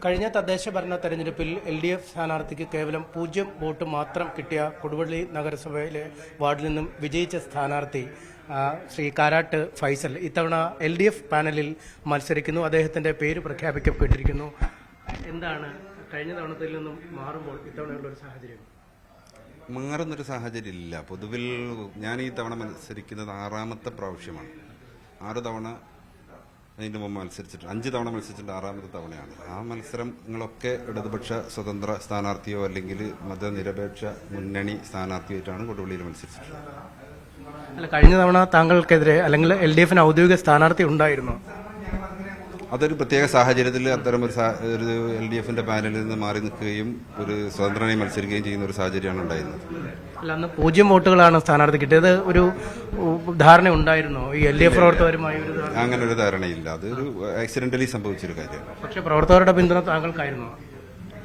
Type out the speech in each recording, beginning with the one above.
കഴിഞ്ഞ തദ്ദേശ ഭരണ തെരഞ്ഞെടുപ്പിൽ LDF സ്ഥാനാർത്ഥിക്ക് കേവലം 0 വോട്ട് മാത്രം കിട്ടിയ കൊടുവള്ളി നഗരസഭയിലെ വാർഡിൽ നിന്നും വിജയിച്ച സ്ഥാനാർത്ഥി ശ്രീ കാരാട്ട് ഫൈസൽ ഇത്തവണ LDF പാനലിൽ മത്സരിക്കുന്നു. അദ്ദേഹത്തിന്റെ പേര് പ്രഖ്യാപിക്കപ്പെട്ടിരിക്കുന്നു. എന്താണ് കഴിഞ്ഞ തവണത്തിൽ നിന്നും മാറുമ്പോൾ ഇത്തവണയുള്ള ഒരു സാഹചര്യം? മാറുന്നൊരു സാഹചര്യം ഇല്ല. പൊതുവിൽ ഞാൻ ഈ തവണ മത്സരിക്കുന്നത് 6ാമത്തെ പ്രാവശ്യമാണ്. 6 തവണ അതിൻ്റെ മുമ്പ് മത്സരിച്ചിട്ടുണ്ട്. 5 തവണ മത്സരിച്ചിട്ടുണ്ട്. 6ാമത്തെ തവണയാണ്. ആ മത്സരങ്ങളൊക്കെ ഇടതുപക്ഷ സ്വതന്ത്ര സ്ഥാനാർത്ഥിയോ അല്ലെങ്കിൽ മതനിരപേക്ഷ മുന്നണി സ്ഥാനാർത്ഥിയായിട്ടാണ് കൊടുവള്ളിയിൽ മത്സരിച്ചിട്ടുള്ളത്. അല്ല, കഴിഞ്ഞ തവണ താങ്കൾക്കെതിരെ അല്ലെങ്കിൽ LDFന് ഔദ്യോഗിക സ്ഥാനാർത്ഥി ഉണ്ടായിരുന്നു. അതൊരു പ്രത്യേക സാഹചര്യത്തിൽ അത്തരം ഒരു LDFന്റെ പാനലിൽ നിന്ന് മാറി നിൽക്കുകയും ഒരു സ്വതന്ത്രനായി മത്സരിക്കുകയും ചെയ്യുന്ന ഒരു സാഹചര്യമാണ് ഉണ്ടായിരുന്നത്. അല്ല, അന്ന് 0 വോട്ടുകളാണ് സ്ഥാനാർത്ഥി കിട്ടിയത്. ഒരു ധാരണ ഉണ്ടായിരുന്നോ ഈ LDF പ്രവർത്തകരുമായി? അങ്ങനെ ഒരു ധാരണയില്ല. അതൊരു ആക്സിഡന്റലി സംഭവിച്ചൊരു കാര്യമാണ്. പക്ഷെ പ്രവർത്തകരുടെ പിന്തുണ താങ്കൾക്കായിരുന്നു.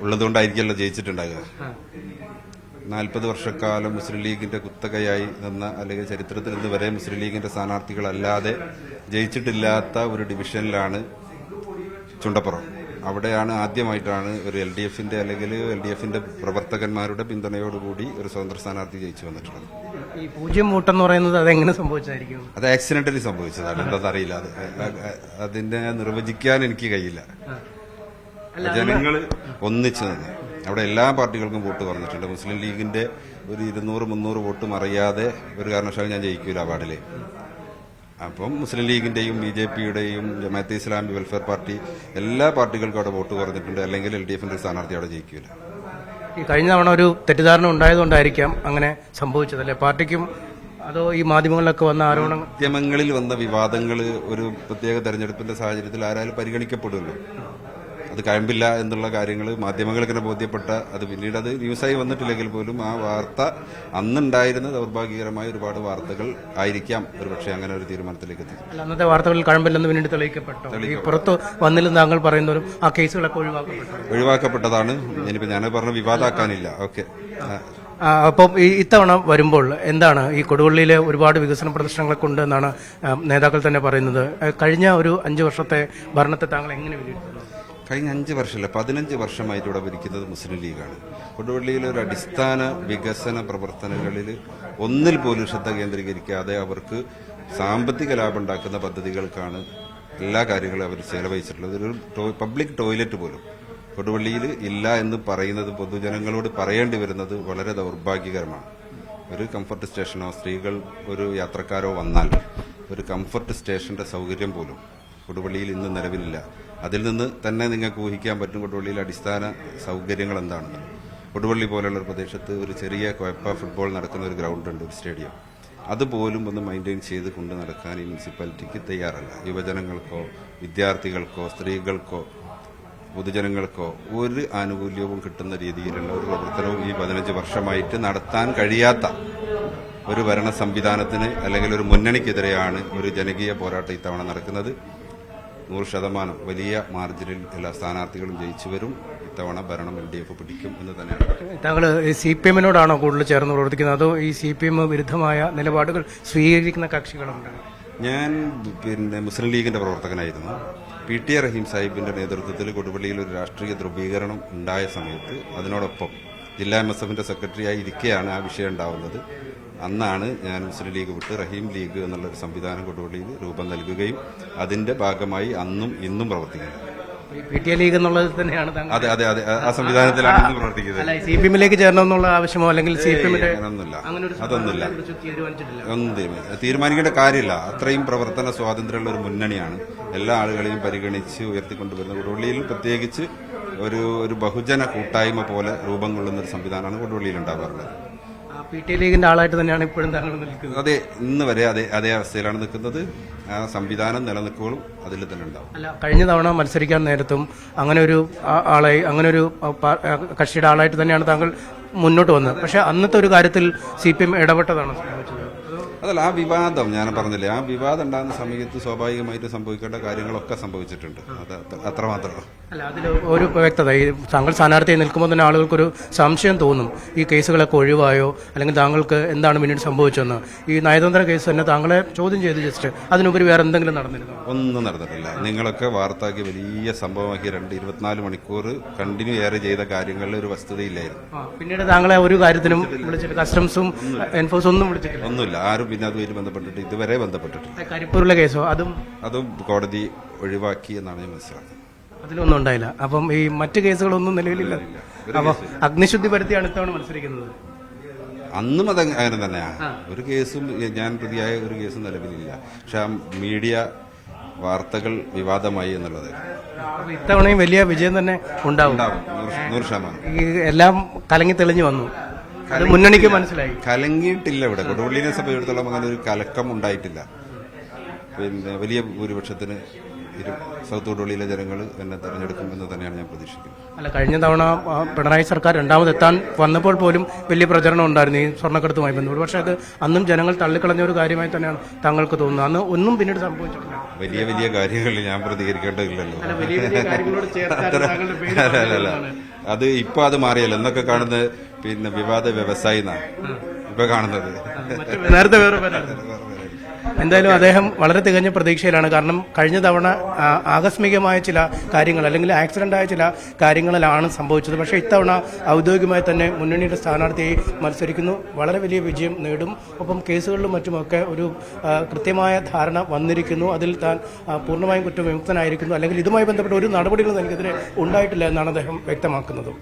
ഉള്ളതുകൊണ്ടായിരിക്കല്ലോ ജയിച്ചിട്ടുണ്ടാകുക. 40 വർഷക്കാലം മുസ്ലിം ലീഗിന്റെ കുത്തകയായി നിന്ന അല്ലെങ്കിൽ ചരിത്രത്തിൽ ഇന്ന് വരെ മുസ്ലിം ലീഗിന്റെ സ്ഥാനാർത്ഥികളല്ലാതെ ജയിച്ചിട്ടില്ലാത്ത ഒരു ഡിവിഷനിലാണ് ചുണ്ടപ്പുറം. അവിടെയാണ് ആദ്യമായിട്ടാണ് ഒരു LDFന്റെ അല്ലെങ്കിൽ LDFന്റെ പ്രവർത്തകന്മാരുടെ പിന്തുണയോടുകൂടി ഒരു സ്വതന്ത്ര സ്ഥാനാർത്ഥി ജയിച്ചു വന്നിട്ടുള്ളത്. ഈ 0 വോട്ടെന്ന് പറയുന്നത് അതെങ്ങനെ സംഭവിച്ചായിരിക്കും? അത് ആക്സിഡന്റലി സംഭവിച്ചതാണ്. എന്താണെന്നറിയില്ല. അതിനെ നിർവചിക്കാൻ എനിക്ക് കഴിയില്ല. ജനങ്ങൾ ഒന്നിച്ചു നിന്ന് അവിടെ എല്ലാ പാർട്ടികൾക്കും വോട്ട് പറഞ്ഞിട്ടുണ്ട്. മുസ്ലിം ലീഗിന്റെ ഒരു 200-300 വോട്ട് മറിയാതെ ഒരു കാരണവശാലും ഞാൻ ജയിക്കൂല വാർഡില്. അപ്പം മുസ്ലിം ലീഗിന്റെയും BJPയുടെയും ജമാഅത്തെ ഇസ്ലാമി വെൽഫെയർ പാർട്ടി എല്ലാ പാർട്ടികൾക്കും അവിടെ വോട്ട് കുറഞ്ഞിട്ടുണ്ട്. അല്ലെങ്കിൽ LDFന്റെ സ്ഥാനാർത്ഥി അവിടെ ജയിക്കൂല. ഈ കഴിഞ്ഞ തവണ ഒരു തെറ്റിദ്ധാരണ ഉണ്ടായതുകൊണ്ടായിരിക്കാം അങ്ങനെ സംഭവിച്ചതല്ലേ പാർട്ടിക്കും? അതോ ഈ മാധ്യമങ്ങളിലൊക്കെ വന്ന ആരോപണം? മാധ്യമങ്ങളിൽ വന്ന വിവാദങ്ങൾ ഒരു പ്രത്യേക തെരഞ്ഞെടുപ്പിന്റെ സാഹചര്യത്തിൽ ആരായാലും പരിഗണിക്കപ്പെടുമല്ലോ. അത് കഴമ്പില്ല എന്നുള്ള കാര്യങ്ങൾ മാധ്യമങ്ങൾക്ക് ബോധ്യപ്പെട്ട അത് പിന്നീട് അത് ന്യൂസായി വന്നിട്ടില്ലെങ്കിൽ പോലും ആ വാർത്ത അന്നുണ്ടായിരുന്ന ദൗർഭാഗ്യകരമായ ഒരുപാട് വാർത്തകൾ ആയിരിക്കാം ഒരുപക്ഷെ അങ്ങനെ ഒരു തീരുമാനത്തിലേക്ക് എത്തി. അന്നത്തെ വാർത്തകളിൽ കഴമ്പില്ലെന്ന് പിന്നീട് തെളിയിക്കപ്പെട്ടു. ഈ പുറത്ത് വന്നില്ലെന്ന് താങ്കൾ പറയുന്നവരും ആ കേസുകളൊക്കെ ഒഴിവാക്കപ്പെട്ടതാണ്. ഇനിയിപ്പോ ഞാൻ പറഞ്ഞ വിവാദമാക്കാനില്ല. ഓക്കെ. അപ്പം ഇത്തവണ വരുമ്പോൾ എന്താണ് ഈ കൊടുവള്ളിയിലെ ഒരുപാട് വികസന പ്രദർശനങ്ങളൊക്കെ ഉണ്ട് എന്നാണ് നേതാക്കൾ തന്നെ പറയുന്നത്. കഴിഞ്ഞ ഒരു 5 വർഷത്തെ ഭരണത്തെ താങ്കൾ എങ്ങനെ വിലയിരുത്തുന്നു? കഴിഞ്ഞ 5 വർഷമല്ല, 15 വർഷമായിട്ട് ഇവിടെ ഭരിക്കുന്നത് മുസ്ലിം ലീഗാണ്. കൊടുവള്ളിയിലെ ഒരു അടിസ്ഥാന വികസന പ്രവർത്തനങ്ങളിൽ ഒന്നിൽ പോലും ശ്രദ്ധ കേന്ദ്രീകരിക്കാതെ അവർക്ക് സാമ്പത്തിക ലാഭം ഉണ്ടാക്കുന്ന പദ്ധതികൾക്കാണ് എല്ലാ കാര്യങ്ങളും അവർ ചെലവഴിച്ചിട്ടുള്ളത്. ഒരു പബ്ലിക് ടോയ്ലറ്റ് പോലും കൊടുവള്ളിയിൽ ഇല്ല എന്ന് പറയുന്നത് പൊതുജനങ്ങളോട് പറയേണ്ടി വരുന്നത് വളരെ ദൗർഭാഗ്യകരമാണ്. ഒരു കംഫർട്ട് സ്റ്റേഷനോ സ്ത്രീകൾ ഒരു യാത്രക്കാരോ വന്നാൽ ഒരു കംഫർട്ട് സ്റ്റേഷന്റെ സൗകര്യം പോലും കൊടുവള്ളിയിൽ ഇന്ന് നിലവിലില്ല. അതിൽ നിന്ന് തന്നെ നിങ്ങൾക്ക് ഊഹിക്കാൻ പറ്റും കൊടുവള്ളിയിലെ അടിസ്ഥാന സൗകര്യങ്ങൾ എന്താണെന്ന്. കൊടുവള്ളി പോലുള്ള ഒരു പ്രദേശത്ത് ഒരു ചെറിയ കൊയപ്പ ഫുട്ബോൾ നടക്കുന്ന ഒരു ഗ്രൗണ്ട് ഉണ്ട്, ഒരു സ്റ്റേഡിയം. അതുപോലും ഒന്ന് മെയിൻറ്റെയിൻ ചെയ്ത് കൊണ്ട് നടക്കാൻ ഈ മുനിസിപ്പാലിറ്റിക്ക് തയ്യാറല്ല. യുവജനങ്ങൾക്കോ വിദ്യാർത്ഥികൾക്കോ സ്ത്രീകൾക്കോ പൊതുജനങ്ങൾക്കോ ഒരു ആനുകൂല്യവും കിട്ടുന്ന രീതിയിലുള്ള ഒരു പ്രവർത്തനവും ഈ 15 വർഷമായിട്ട് നടത്താൻ കഴിയാത്ത ഒരു ഭരണ സംവിധാനത്തിന് അല്ലെങ്കിൽ ഒരു മുന്നണിക്കെതിരെയാണ് ഒരു ജനകീയ പോരാട്ടം ഇത്തവണ നടക്കുന്നത്. 100% വലിയ മാർജിനിൽ എല്ലാ സ്ഥാനാർത്ഥികളും ജയിച്ചു വരും. ഇത്തവണ ഭരണം LDF പിടിക്കും എന്ന് തന്നെയാണ്. താങ്കൾ CPMനോടാണോ കൂടുതൽ ചേർന്ന് പ്രവർത്തിക്കുന്നത്, അതോ ഈ CPM വിരുദ്ധമായ നിലപാടുകൾ സ്വീകരിക്കുന്ന കക്ഷികളുണ്ട്? ഞാൻ മുസ്ലിം ലീഗിന്റെ പ്രവർത്തകനായിരുന്നു. PT റഹീം സാഹിബിന്റെ നേതൃത്വത്തിൽ കൊടുവള്ളിയിൽ ഒരു രാഷ്ട്രീയ ധ്രുവീകരണം ഉണ്ടായ സമയത്ത് അതിനോടൊപ്പം ജില്ലാ MSFന്റെ സെക്രട്ടറിയായി ഇരിക്കെയാണ് ആ വിഷയം ഉണ്ടാവുന്നത്. അന്നാണ് ഞാൻ മുസ്ലിം ലീഗ് വിട്ട് റഹീം ലീഗ് എന്നുള്ളൊരു സംവിധാനം കൊടുവള്ളിയിൽ രൂപം നൽകുകയും അതിന്റെ ഭാഗമായി അന്നും ഇന്നും പ്രവർത്തിക്കുന്നത്. PT ലീഗ് എന്നുള്ളത് തന്നെയാണ്? അതെ അതെ അതെ, ആ സംവിധാനത്തിലാണ് ഇന്ന് പ്രവർത്തിക്കുന്നത്. CPMലേക്ക് ചേരണമെന്നുള്ള ആവശ്യമോ അല്ലെങ്കിൽ അതൊന്നുമില്ല. ഒന്നും തീരുമാനിക്കേണ്ട കാര്യമില്ല. അത്രയും പ്രവർത്തന സ്വാതന്ത്ര്യമുള്ള ഒരു മുന്നണിയാണ്. എല്ലാ ആളുകളെയും പരിഗണിച്ച് ഉയർത്തിക്കൊണ്ടുവരുന്ന കൊടുവള്ളിയിൽ പ്രത്യേകിച്ച് ഒരു ബഹുജന കൂട്ടായ്മ പോലെ രൂപം കൊള്ളുന്ന ഒരു സംവിധാനമാണ് കൊടുവള്ളിയിൽ ഉണ്ടാവാറുള്ളത്. PT ലീഗിന്റെ ആളായിട്ട് തന്നെയാണ് ഇപ്പോഴും താങ്കൾ നിൽക്കുന്നത്? അതെ, ഇന്ന് വരെ അതേ അവസ്ഥയിലാണ് നിൽക്കുന്നത്. ആ സംവിധാനം നിലനിൽക്കുമ്പോഴും അതിൽ തന്നെ ഉണ്ടാവും. അല്ല, കഴിഞ്ഞ തവണ മത്സരിക്കാൻ നേരത്തും അങ്ങനെ ഒരു കക്ഷിയുടെ ആളായിട്ട് തന്നെയാണ് താങ്കൾ മുന്നോട്ട് വന്നത്. പക്ഷെ അന്നത്തെ ഒരു കാര്യത്തിൽ CPM ഇടപെട്ടതാണ് സംഭവിച്ചത്. അതല്ല, ആ വിവാദം ഞാൻ പറഞ്ഞില്ലേ, ആ വിവാദം ഉണ്ടാകുന്ന സമയത്ത് സ്വാഭാവികമായിട്ട് സംഭവിക്കേണ്ട കാര്യങ്ങളൊക്കെ സംഭവിച്ചിട്ടുണ്ട്. അത് അത്രമാത്രം. അല്ല, അതിൽ ഒരു വ്യക്തത, ഈ താങ്കൾ സ്ഥാനാർത്ഥിയായി നിൽക്കുമ്പോൾ തന്നെ ആളുകൾക്കൊരു സംശയം തോന്നും, ഈ കേസുകളൊക്കെ ഒഴിവായോ, അല്ലെങ്കിൽ താങ്കൾക്ക് എന്താണ് പിന്നീട് സംഭവിച്ചതെന്ന്. ഈ നയതന്ത്ര കേസ് തന്നെ താങ്കളെ ചോദ്യം ചെയ്ത് ജസ്റ്റ് അതിനുപരി വേറെ എന്തെങ്കിലും നടന്നിരുന്നു? ഒന്നും നടന്നിട്ടില്ല. നിങ്ങളൊക്കെ വാർത്താക്കി വലിയ സംഭവമാക്കി 24 മണിക്കൂർ കണ്ടിന്യൂ ഏറെ ചെയ്ത കാര്യങ്ങളിൽ ഒരു വസ്തുതയില്ലായിരുന്നു. പിന്നീട് താങ്കളെ ഒരു കാര്യത്തിനും വിളിച്ചിട്ട് കസ്റ്റംസും എൻഫോഴ്സും ഒന്നും വിളിച്ചിട്ടില്ല? ഒന്നുമില്ല. ആരും പിന്നെ അതുമായി ബന്ധപ്പെട്ടിട്ട് ഇതുവരെ ബന്ധപ്പെട്ടിട്ടില്ല. കരിപ്പൂരിലെ കേസോ അതും കോടതി ഒഴിവാക്കി എന്നാണ് ഞാൻ മനസ്സിലാക്കുന്നത്. അതിലൊന്നും ഉണ്ടായില്ല. അപ്പം ഈ മറ്റ് കേസുകളൊന്നും നിലവിലില്ല. അപ്പൊ അഗ്നിശുദ്ധി വരുത്തിയാണ് ഇത്തവണ മത്സരിക്കുന്നത്. അന്നും അത് അങ്ങനെ തന്നെയാണ്. ഒരു കേസും ഞാൻ പ്രതിയായ ഒരു കേസും നിലവിലില്ല. പക്ഷെ ആ മീഡിയ വാർത്തകൾ വിവാദമായി എന്നുള്ളത്. അപ്പൊ ഇത്തവണയും വലിയ വിജയം തന്നെ ഉണ്ടാവും. 100%. ഈ എല്ലാം കലങ്ങി തെളിഞ്ഞു വന്നു. അത് മുന്നണിക്ക് മനസ്സിലായി. കലങ്ങിയിട്ടില്ല. ഇവിടെ കൊടുവള്ളിനെ സംബന്ധിച്ചിടത്തോളം അങ്ങനെ ഒരു കലക്കം ഉണ്ടായിട്ടില്ല. പിന്നെ വലിയ ഭൂരിപക്ഷത്തിന് സൗത്ത് കൊടുവള്ളിയിലെ ജനങ്ങൾ എന്നെ തെരഞ്ഞെടുക്കുമെന്ന് തന്നെയാണ് ഞാൻ പ്രതീക്ഷിക്കുന്നത്. അല്ല, കഴിഞ്ഞ തവണ പിണറായി സർക്കാർ രണ്ടാമതെത്താൻ വന്നപ്പോൾ പോലും വലിയ പ്രചരണം ഉണ്ടായിരുന്നു ഈ സ്വർണ്ണക്കടത്തുമായി ബന്ധപ്പെട്ട്. പക്ഷേ അത് അന്നും ജനങ്ങൾ തള്ളിക്കളഞ്ഞ ഒരു കാര്യമായി തന്നെയാണ് താങ്കൾക്ക് തോന്നുന്നത്. അന്ന് ഒന്നും പിന്നീട് സംഭവിച്ചിട്ടില്ല. വലിയ വലിയ കാര്യങ്ങളിൽ ഞാൻ പ്രതികരിക്കേണ്ടതില്ലല്ലോ. അത് ഇപ്പൊ അത് മാറിയല്ലോ. എന്നൊക്കെ കാണുന്നത് പിന്നെ വിവാദ വ്യവസായി എന്നാണ് ഇപ്പൊ കാണുന്നത്. നേരത്തെ വേറെ എന്തായാലും അദ്ദേഹം വളരെ തികഞ്ഞ പ്രതീക്ഷയിലാണ്. കാരണം കഴിഞ്ഞ തവണ ആകസ്മികമായ ചില കാര്യങ്ങൾ, അല്ലെങ്കിൽ ആക്സിഡന്റായ ചില കാര്യങ്ങളിലാണ് സംഭവിച്ചത്. പക്ഷേ ഇത്തവണ ഔദ്യോഗികമായി തന്നെ മുന്നണിയുടെ സ്ഥാനാർത്ഥിയായി മത്സരിക്കുന്നു, വളരെ വലിയ വിജയം നേടും. ഒപ്പം കേസുകളിലും മറ്റുമൊക്കെ ഒരു കൃത്യമായ ധാരണ വന്നിരിക്കുന്നു. അതിൽ താൻ പൂർണ്ണമായും കുറ്റവിമുക്തനായിരിക്കുന്നു, അല്ലെങ്കിൽ ഇതുമായി ബന്ധപ്പെട്ട ഒരു നടപടികളും തനിക്കെതിരെ ഉണ്ടായിട്ടില്ല എന്നാണ് അദ്ദേഹം വ്യക്തമാക്കുന്നത്.